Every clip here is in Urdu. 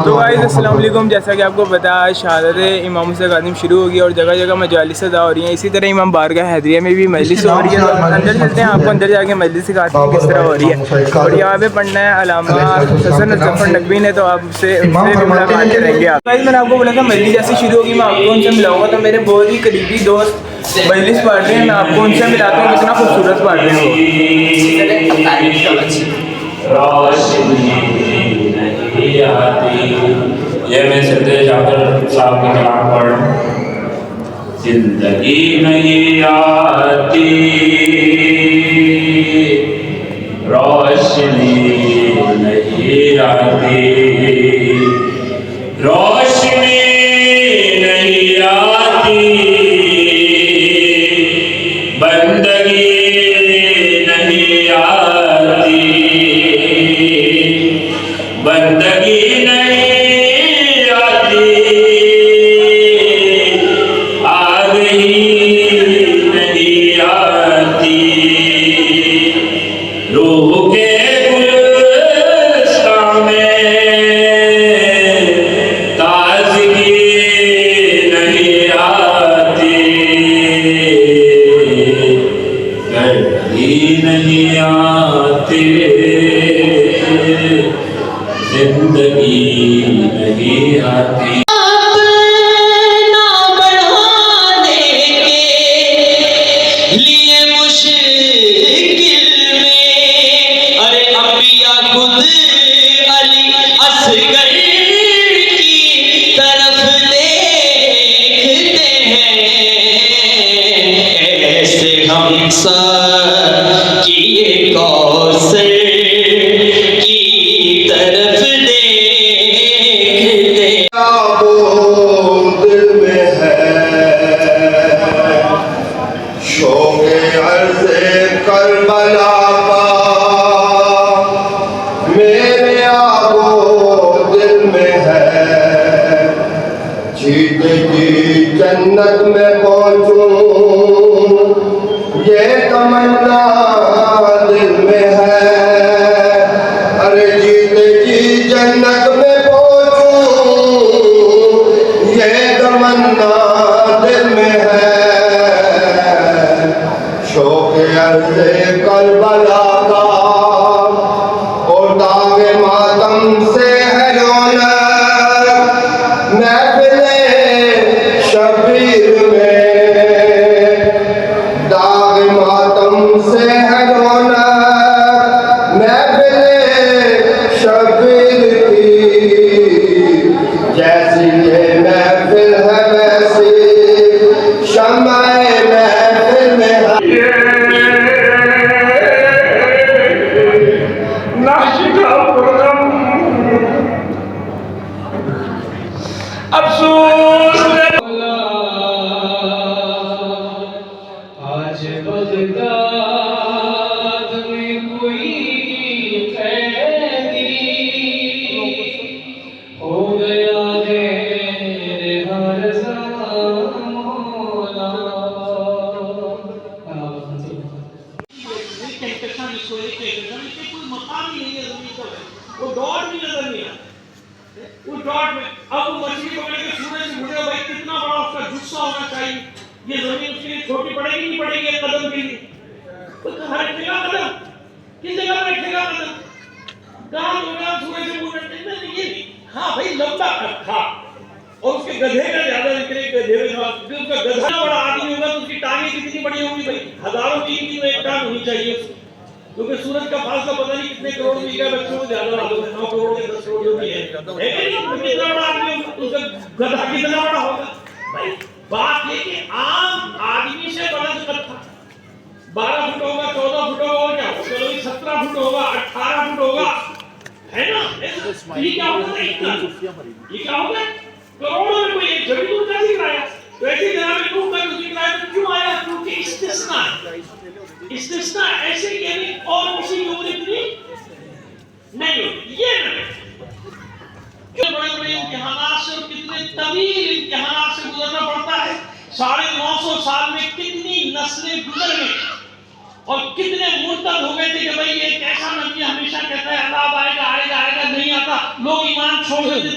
تو گائز السلام علیکم. جیسا کہ آپ کو پتا ہے شہادت امام حسین خادم شروع ہوگی اور جگہ جگہ مجالس ادا ہو رہی ہیں. اسی طرح امام بارگاہ حیدریہ میں بھی مجلس ہو رہی ہے. تو اندر چلتے ہیں, آپ کو اندر جا کے مجلس سکھاتے ہیں کس طرح ہو رہی ہے. اور یہاں پہ پڑھنا ہے علامہ حسن ظفر نقوی نے, تو آپ سے بھی ملاقات کریں گے. گائز میں نے آپ کو بولا تھا مجلس جیسے شروع ہوگی میں آپ کو ان سے ملاؤں گا. تو میرے بہت ہی قریبی دوست مجلس پڑھ رہے ہیں, میں آپ کو ان سے ملاتا ہوں کتنا خوبصورت پڑھ رہے ہیں یہ میں سید جعفر صاحب کا کلام پڑھ رہا ہوں. زندگی نہیں آتی روشنی نہیں آتی, روشنی نہیں آتی, بندگی نہیں آتی, بندگی نہیں نہیں آتے, زندگی نہیں آتی. جنت میں پہنچوں یہ تمنا دل میں ہے. ارے جیتے جی جنت میں پہنچوں یہ تمنا دل میں ہے. شوق عرض کربلا کا اور داغ ماتم سے ہے رونق. شبیر میں داغ ماتم سے ہے رونق, محفل شبیر کی جیسی یہ محفل ہے ویسی شمع محفل میں ہے. افسوس آج بغداد میں کوئی قیدی ہو گیا ہے ہر زمان مولا. وہ ڈاٹ بھی نظر نہیں آتا. اس ڈاٹ میں اب وہ مچھلی پکڑ کے سورج سے مجھے بھائی کتنا بڑا اس کا جسہ ہونا چاہیے. یہ زمین اس کے لیے چھوٹی پڑے گی نہیں پڑے گی ایک قدم کے لیے. تو کہاں رکھے گا قدم, کس جگہ میں رکھے گا قدم. کہاں ہوگا سورج سے مجھے ہاں بھائی لمبا تھا اور اس کے گدھے کا زیادہ نکلے. گدھے میں اس کا گدھا بڑا آدمی ہوگا تو اس کی ٹانگیں کتنی بڑی ہوں گی بھائی. ہزاروں کی ایک ٹانگ ہونی چاہیے اس کو, کیونکہ سورج کا فاصلہ پتہ نہیں کتنے کروڑ میل کا. بچوں کو زیادہ معلوم ہے 9 کروڑ یا 10 کروڑ جو بھی ہے. کتنا بڑا آدمی ہوگا اس کا گدھا کتنا بڑا ہوگا بھائی. بات یہ کہ عام آدمی سے بلند قد تھا. 12 فٹ ہوگا, 14 فٹ ہوگا, کیا 17 فٹ ہوگا, 18 فٹ ہوگا, ہے نا. یہ کیا ہوگا اتنا, یہ کیا ہوگا کروڑوں میں کوئی ایک جبھی دور کا ذکر آیا. تو ایسی جناب نوح کا ذکر آیا تو کیوں آیا, کیونکہ استثناء ایسے یعنی اور کسی کی عمر اتنی نہیں ہوتی. یہ نہیں بڑے بڑے امتحانات سے اور کتنے طویل امتحانات سے گزرنا پڑتا ہے. 950 سال میں کتنی نسلیں گزر گئی اور کتنے مرتد ہو گئے تھے کہ بھئی ایک ایسا نبی ہمیشہ کہتا ہے عذاب آئے گا آئے گا آئے گا, نہیں آتا. لوگ ایمان چھوڑ دیتے تھے,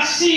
80,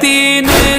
3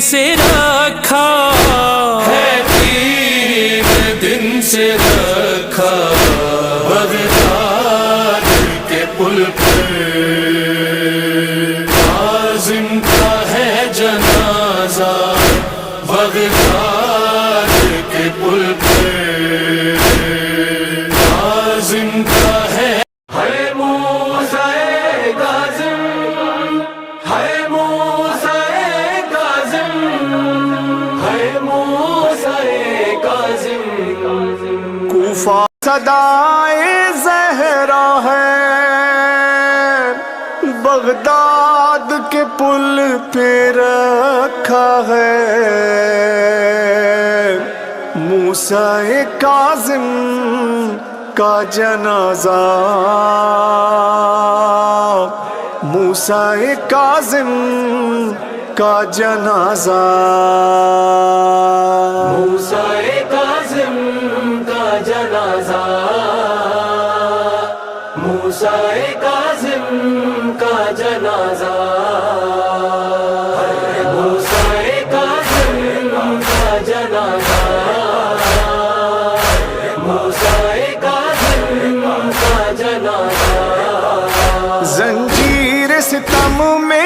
سے رکھا ہے 3 دن سے رکھا بغداد کے پل پہ کاظم کا ہے جنازہ بغداد کے پل پہ کاظم کا ہے موسیٰ کاظم ہے موسیٰ کاظم ہے موسیٰ کاظم کوفہ صدائے زہرا ہے بغداد کے پل پہ رکھا ہے موسیٰ کاظم کا جنازہ موسیٰ کاظم کا جنازہ موسیٰ کاظم کا جنازہ موسیٰ کاظم کا جنازہ موسیٰ کاظم کا جنازہ موسیٰ کاظم کا جنازہ زنجیر ستم میں